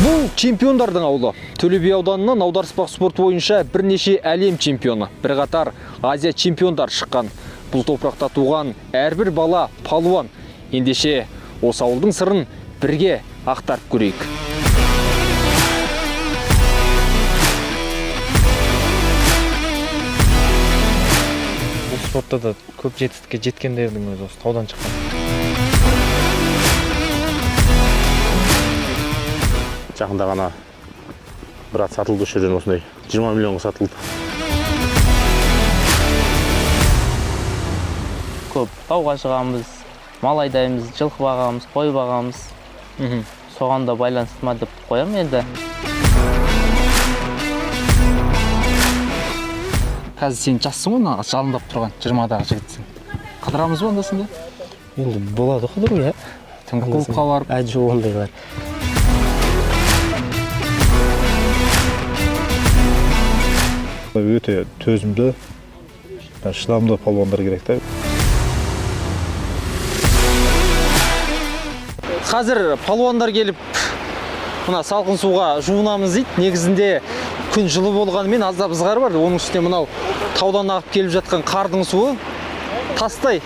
Бұл чемпиондардың аулы. Төле би ауданынан аударыспақ спорты бойынша бірнеше әлем чемпионы, бірқатар Азия чемпиондар шыққан. Бұл топырақта туған әрбір бала палуан. Ендеше осы ауылдың сырын бірге ақтарып көрейік. Бұл спортта да көп жетістікке жеткендердің өзі осы таудан шыққан. Жақында ғана бір ат сатылды, осы жерден осындай 20 миллионға сатылды. Көп тауға шығамыз, мал айдаймыз, жылқы бағамыз, қой бағамыз. Соған да байланысты ма деп қоямын енді. Қазір сен жассың ғой, жалындап тұрған 20-дағы жігітсің. Қыдырамыз ба ондасында? Енді болады қыдыру, иә. Түнгі клубқа барып. Әже ондайлар. Өте төзімді, шыдамды палуандар керек та. Қазір палуандар келіп, мына салқын суға жуынамыз дейді. Негізінде күн жылы болғанымен аздап ызғары бар. Оның үстіне мынау таудан ағып келіп жатқан қардың суы тастай.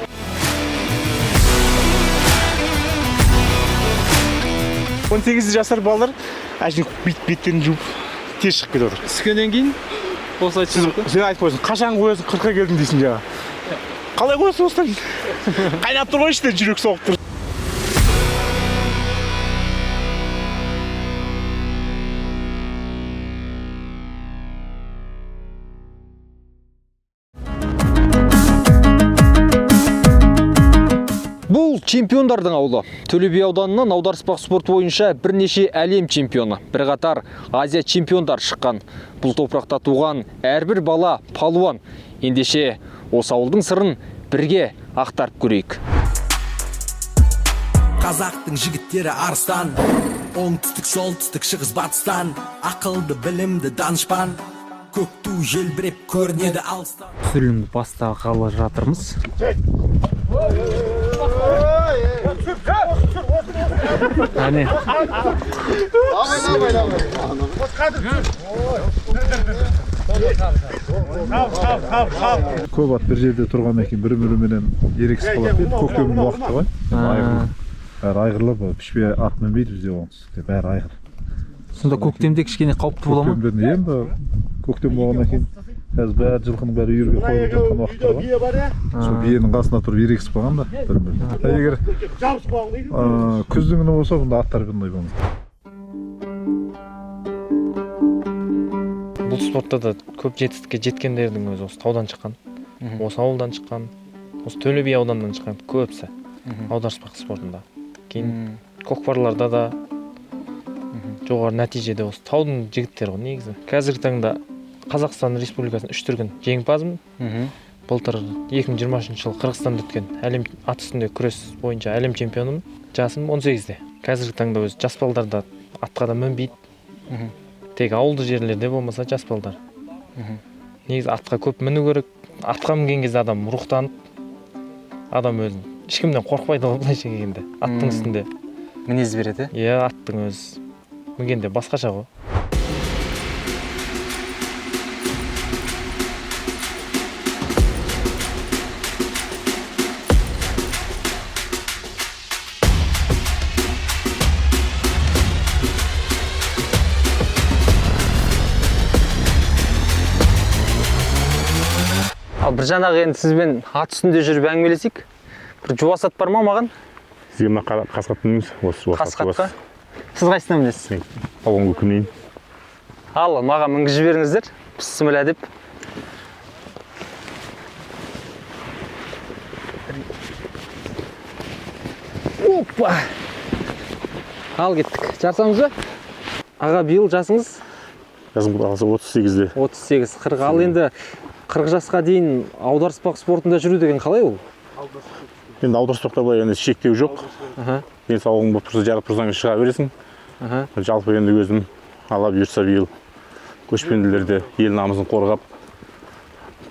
Он 18 жасар балалар әжін беттен жуып тез шығып кетіп отыр. Түскеннен кейін осылай түсіп. Сен айтып қойсын, қашан қоясың, 40-қа келдің дейсің жаңа. Қалай қоясың осыдан? Қайнап тұр ғой іште, жүрек соғып тұр. Бұл чемпиондардың аулы. Төле би ауданынан аударыспақ спорты бойынша бірнеше әлем чемпионы, бірқатар Азия чемпиондар шыққан. Бұл топырақта туған әрбір бала палуан. Ендеше осы ауылдың сырын бірге ақтарып көрейік. Қазақтың жігіттері арыстан, оңтүстік, солтүстік, шығыс, батыстан, ақылды, білімді, данышпан, көк ту желбіреп көрінеді алыстан. Түсірілімді бастағалы жатырмыз. Әне. Көп ат бір жерде тұрған екен, бір-біріменен ерексіз қалады. Көктемнің уақыты ғой. Бәрі айғырлап, пішпе ат мінбейді бізде оңтүстікте, бәрі айғыр. Сонда көктемде кішкене қауіпті бола ма? Көктем болғаннан кейін қазір бәрі жылқының бәрі үйірге қойылып жатқан уақыттар ғой. Сол биенің қасына тұрып ерегісіп қалған да бір-біріне. Егер күздің күні болса, бұнда аттар бұндай болмайды. Бұл спортта да көп жетістікке жеткендердің өзі осы таудан шыққан. Осы ауылдан шыққан, осы Төле би ауданынан шыққан көбісі аударыспақ спортында. Кейін көкпарларда да жоғары нәтижеде осы таудың жігіттері ғой негізі. Қазіргі таңда Қазақстан Республикасының 3 дүркін жеңімпазымын. Былтыр 2023 жылы Қырғызстанда өткен әлем ат үстінде күрес бойынша әлем чемпионымын. Жасым 18-де. Қазіргі таңда өз жас балдарда атқа да мінбейді. Тек ауылды жерлерде болмаса жас балдар. Негізі атқа көп міну керек. Атқа мінген кезде адам рухтанып, адам өзін ешкімнен қорқпайды ғой былайша келгенде. Аттың үстінде Мінез береді. Иә, аттың өзі мінгенде басқаша ғой. Ал бір жаңағы енді сізбен ат үстінде жүріп әңгімелесейік. Бір жуас ат бар ма маған? Сізге мына қасқатты мінеміз, осы Қасқатқа? Сіз қайсына мінесіз? Палуан көкке мінейін. Ал, маған мінгізіп жіберіңіздер. Бісміллә деп. Опа! Ал кеттік. Жарсамыз ба? Аға, биыл жасыңыз? Жасым 38-де. 38, 40. Ал енді 40 жасқа дейін аударыспақ спортында жүру деген қалай ол? Енді аударыспақта былай енді шектеу жоқ. Денсаулығың болып тұрса, жарып тұрсаң шыға бересің. Жалпы енді өзім Алла бұйыртса биыл көшпенділерді ел намысын қорғап,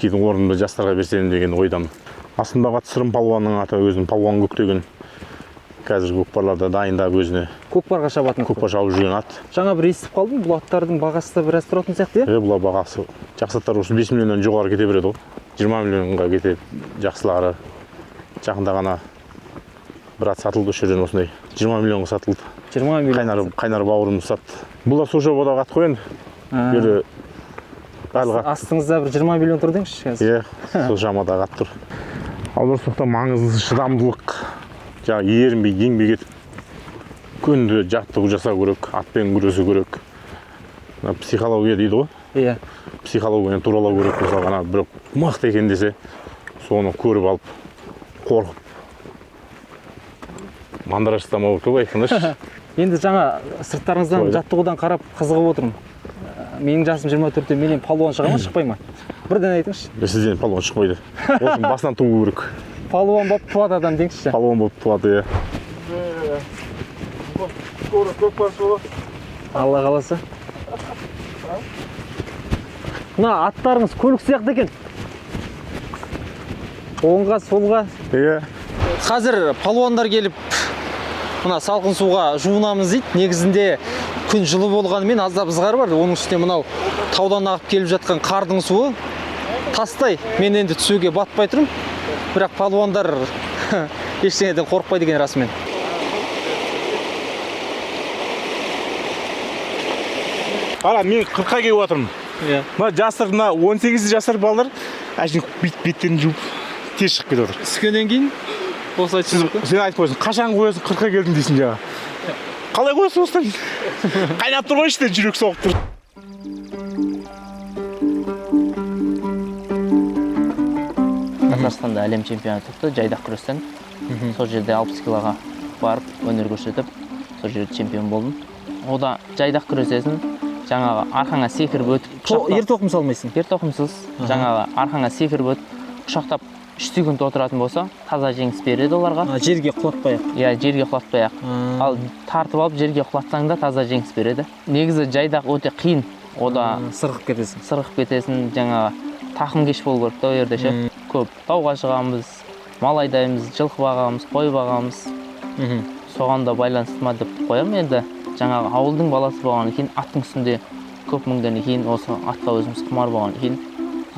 кейін орынды жастарға берсем деген ойдамын. Астымдағы аты Сырым палуанның аты, өзім палуан көк деген. қазір көкпарларда дайындап өзіне Көкпарға шабатын. көкпар шауып жүрген ат. Жаңа бір естіп қалдым, бұл аттардың бағасы да біраз тұратын сияқты, иә? Бұлар бағасы жақсы аттар осы 5 миллионнан жоғары кете береді ғой. 20 миллионға кетеді жақсылары. Жақында ғана бір ат сатылды осы жерден осындай. 20 миллионға сатылды. 20 миллион. Қайнар бауырымыз сатты. Бұлар сол жобадағы ат қой енді. Бері барлығы Астыңызда бір 20 миллион тұр деңізші қазір. Иә, сол жамадағы ат тұр. Аударыспақта маңызды шыдамдылық. Жаңағы ерінбей еңбек етіп күнде жаттығу жасау керек, атпен күресу керек. Психология дейді ғой. Иә. Психологияны туралау керек болса ғана бір мықты екен десе, соны көріп алып, қорқып мандыраштамау керек айқыныш. Енді жаңа сырттарыңыздан жаттығудан қарап қызығып отырмын. Менің жасым 24-те, менен палуан шыға ма, шықпай ма? Бірден айтыңызшы. Сізден палуан шықпайды. Осыны басынан туу керек. Палуан болып туады адам деңізші. Палуан болып туады, иә. Скоро көкпар болады. Алла қаласа. Мына аттарыңыз көлік сияқты екен. Оңға, солға. Иә. Қазір палуандар келіп, мына салқын суға жуынамыз дейді. Негізінде күн жылы болғанымен аздап ызғар бар. Оның үстіне мынау таудан ағып келіп жатқан қардың суы тастай. Мен енді түсуге батпай тұрмын. Бірақ палуандар ештеңеден қорықпайды екен расымен. Ала, мен 40-қа келіп отырмын. Мына жастар, мына 18 жастар балалар әшейін беттерін жуып тез шығып кетіп отыр. Түскеннен кейін осы айтсыз ба? Сен айтып қойсың, қашан қоясың 40-қа келдің дейсің жаңа. Қалай қоясың осыдан? Қайнап тұр ғой іште, жүрек соғып тұр. Татарстанда әлем чемпионаты өтті жайдақ күрестен. Сол жерде 60 килоға барып өнер көрсетіп, сол жерде чемпион болдым. Ода жайдақ күресесің, жаңағы арқаңа секіріп өтіп, Ер тоқым салмайсың. ер тоқымсыз, жаңағы арқаңа секіріп өтіп, құшақтап 3 секунд отыратын болса, таза жеңіс береді оларға. Жерге құлатпай-ақ. Иә, жерге құлатпай-ақ. Ал тартып алып жерге құлатсаң да таза жеңіс береді. Негізі жайдақ өте қиын. Ода Сырғып кетесің. сырғып кетесің, жаңағы тақым кеш болу керек та ол жерде ше. Көп тауға шығамыз, мал айдаймыз, жылқы бағамыз, қой бағамыз. Соған да байланысты ма деп қоямын енді. Жаңағы ауылдың баласы болғаннан кейін, аттың үстінде көп мінгеннен кейін, осы атқа өзіміз құмар болғаннан кейін,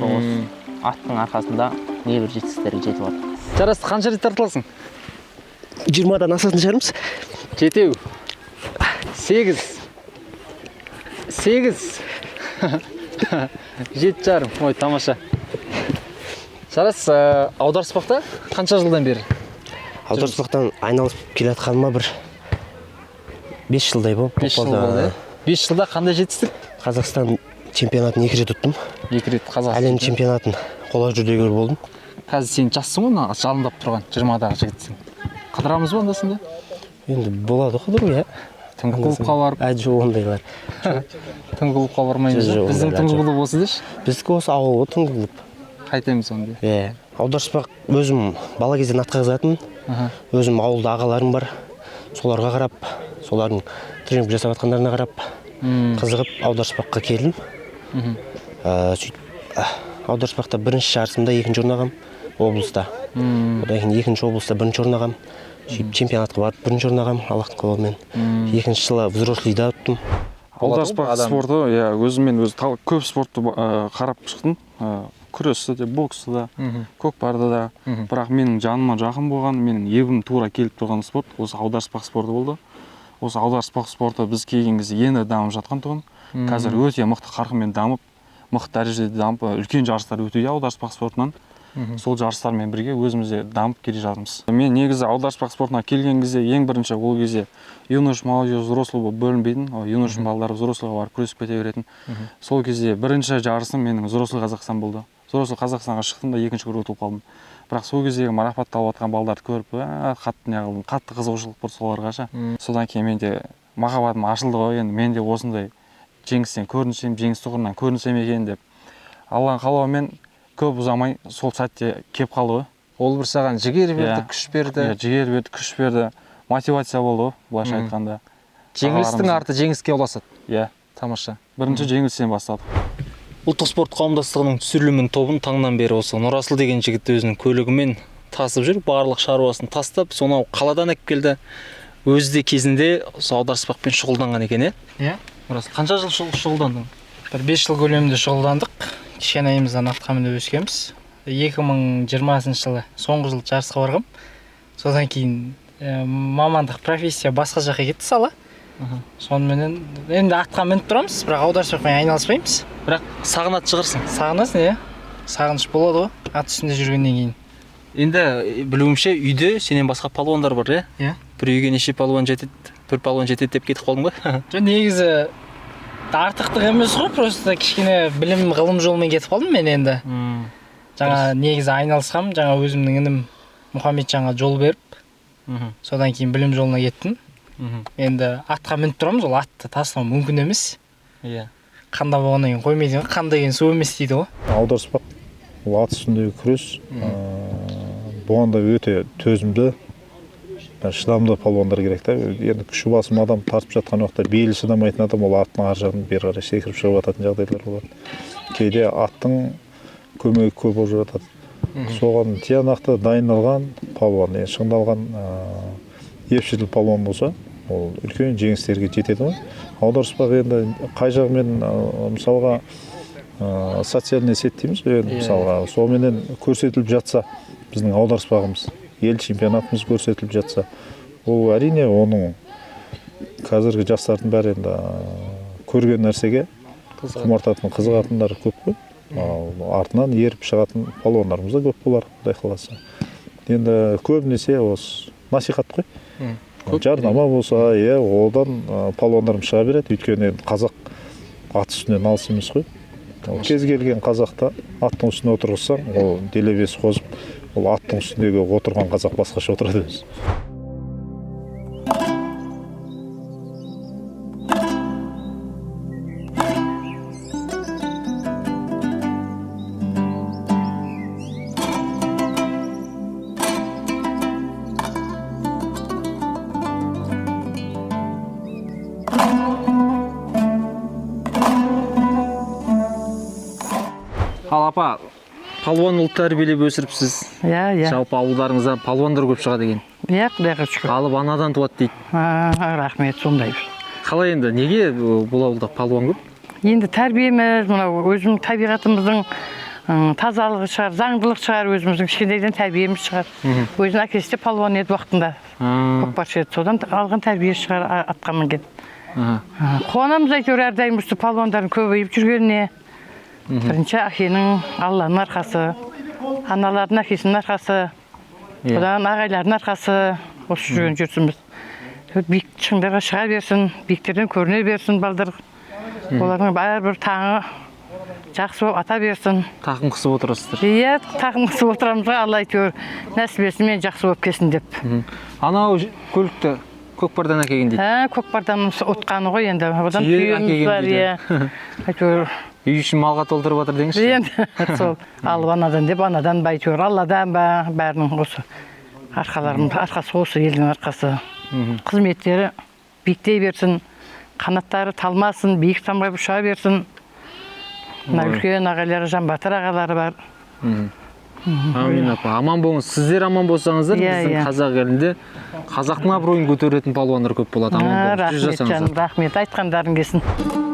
осы аттың арқасында небір жетістіктерге жетіп жатыр. Жарасты, қанша рет тартыласың? 20-дан асатын шығармыз. Жетеу. 8. 7,5. Ой, тамаша. Жарас, аударыспақта қанша жылдан бері? Аударыспақтан айналып келе жатқаныма бір 5 жылдай болып. 5 жыл болды. 5 жылда қандай жетістік? Қазақстан чемпионатын 2 рет ұттым. 2 рет Қазақстан. Әлем чемпионатын қола жүлдегер болдым. Қазір сен жассың ғой, жалындап тұрған 20-дағы жігітсің. Қыдырамыз ба андасында? Енді болады қыдыру, иә. Түнгі клубқа барып. Жоқ, ондайлар. Түнгі клубқа бармаймыз. Біздің түнгі клуб осы деші. Біздікі осы ауыл ғой, түнгі клуб. Қайтаймыз онда. Иә. Аударыспақ өзім бала кезден атқа қызығатынмын. Өзім ауылда ағаларым бар. Соларға қарап, солардың тренинг жасап жатқандарына қарап, қызығып аударыспаққа келдім. Аударыспақта бірінші жарысымда 2-ші орын алғам облыста. Одан кейін 2-ші облыста 1-ші орын алғам. Чемпионатқа барып 1-ші орын алғам Аллахтың қалауымен. 2-ші жылы взрослыйда өттім. Аударыспақ спорты, иә, өзіммен көп спортты қарап шықтым. Күресті де, боксты да, көкпарды да. Бірақ менің жаныма жақын болған, менің ебім тура келіп тұрған спорт осы аударыспақ спорты болды. Осы аударыспақ спорты біз келген кезде енді дамып жатқан тұғын. Қазір өте мықты қарқынмен дамып, мықты дәрежеде дамып, үлкен жарыстар өтуде аударыспақ спортынан. Сол жарыстармен бірге өзімізде дамып келе жатырмыз. Мен негізі аударыспақ спортына келген кезде ең бірінші ол кезде юнош, молодежь, взрослый болып бөлінбейтін, юнош балалар взрослыйға барып күресіп кете беретін. Сол кезде бірінші жарысым менің взрослый Қазақстан болды. Взрослый Қазақстанға шықтым да 2-ші көріп өтіп қалдым. Бірақ сол кездегі марапатталып жатқан балаларды көріп, қатты қызығушылық болды соларға ша. Содан кейін менде махаббатым ашылды ғой, енді мен де осындай жеңістен көрінсем, жеңіс тұғырынан көрінсем екен деп. Алланың қалауымен көп ұзамай сол сәтте кеп қалды ғой. Ол бір саған жігер берді, күш берді. Жігер берді, күш берді, мотивация болды ғой, былайша айтқанда. Жеңілістің арты жеңіске ұласады. Иә, тамаша. Бірінші жеңілістен бастады. Ұлттық спорт қауымдастығының түсірілімін тобын таңнан бері осы Нұрасыл деген жігіт өзінің көлігімен тасып жүр, барлық шаруасын тастап, сонау қаладан әкеп келді. Өзі де кезінде осы аударыспақпен шұғылданған екен, Иә. Рас. Қанша жыл шұғылдандың? Бір 5 жыл көлемінде шұғылдандық. Кішкенайымыздан атқа мініп өскенбіз. 2020 жылы соңғы жыл жарысқа барғам. Содан кейін мамандық профессия басқа жаққа кетті сала. Сонымен енді атқа мініп тұрамыз, бірақ аударыспақпен айналыспаймыз. Бірақ сағынат шығырсың. Сағынасың, иә. Сағыныш болады ғой, ат үстінде жүргеннен кейін. Енді білуімше үйде сенен басқа палуандар бар, Иә. Бір үйге неше палуан жетеді, бір палуан жетеді деп кетіп қалдың ба? Жоқ, негізі артықтық емес қой, просто кішкене білім ғылым жолымен кетіп қалдым мен енді. Жаңа негізі айналысқам, жаңа өзімнің інім Мұхаммед жаңа жол беріп, содан кейін білім жолына кеттім. Енді атқа мініп тұрамыз, ол атты тастау мүмкін емес. Иә. Қанда болғаннан кейін қоймайды ғой, қан деген су емес дейді ғой. Аударыспақ ол ат үстіндегі күрес. Бұған да өте төзімді, шыдамды палуандар керек та. Енді күші басым адам тартып жатқан уақытта белі шыдамайтын адам ол аттың ар жағын бері қарай секіріп шығып жататын жағдайлар болады. Кейде аттың көмегі көп болып жатады. Соған тиянақты дайындалған палуан, шыңдалған епшіл палуан болса, ол үлкен жеңістерге жетеді ғой. Аударыспақ енді қай жағымен мысалға социальный сет дейміз, мысалға соменен көрсетіліп жатса, біздің аударыспағымыз, ел чемпионатымыз көрсетіліп жатса, ол әрине оның қазіргі жастардың бәрі енді көрген нәрсеге құмартатын, қызығатындар көп қой. Артынан еріп шығатын палуандарымыз да көп болар, құдай қаласа. Енді көбінесе осы насихат қой. Жарнама болса, одан палуандарым шыға береді, өйткені қазақ ат үстінен алыс емес қой. Кез келген қазақта аттың үстіне отырғызсаң, ол делебесі қозып, ол аттың үстіндегі отырған қазақ басқаша отырады өзі. Ал апа, палуан ұлт тәрбиелеп өсіріпсіз. Иә. Жалпы ауылдарыңызда палуандар көп шығады екен. Иә, құдайға шүкір. Алып анадан туады дейді. Рахмет, сондай. Қалай енді, неге бұл ауылда палуан көп? Енді тәрбиеміз, мынау өзімнің табиғатымыздың тазалығы шығар, заңдылық шығар, өзіміздің кішкентайдан тәрбиеміз шығар. Өзінің әкесі де палуан еді уақытында. Көкпаршы еді, содан алған тәрбие шығар атқа мінген. Қуанамыз әйтеуір әрдайым осы палуандардың көбейіп жүргеніне. Бірінші әкенің Алланың арқасы, аналардың әкесінің арқасы, одан ағайлардың арқасы осы жүрген жүрсіміз. Биік шыңдарға шыға берсін, биіктерден көріне берсін балдар. Олардың бәрібір таңы жақсы болып ата берсін. Тақым қысып отырасыздар. Иә, тақым қысып отырамыз ғой, Алла әйтеуір нәсібесімен жақсы болып келсін деп. Анау көлікті көкпардан әкелген дейді. Көкпардан отқаны ғой енді. Одан түйеміз бар, әйтеуір. Үй үшін малға толтырып жатыр деңізші. Енді сол алып анадан деп, анадан ба әйтеуір, Алладан ба, бәрінің осы арқаларымыз, арқасы осы елдің арқасы. Қызметтері биіктей берсін, қанаттары талмасын, биік самғай ұша берсін. Үлкен ағайлары, Жанбатыр ағалары бар. Амин апа, аман болыңыз. Сіздер аман болсаңыздар, біздің қазақ елінде қазақтың абыройын көтеретін палуандар көп болады. Аман болыңыз. Рахмет жаным, рахмет, айтқандарың келсін.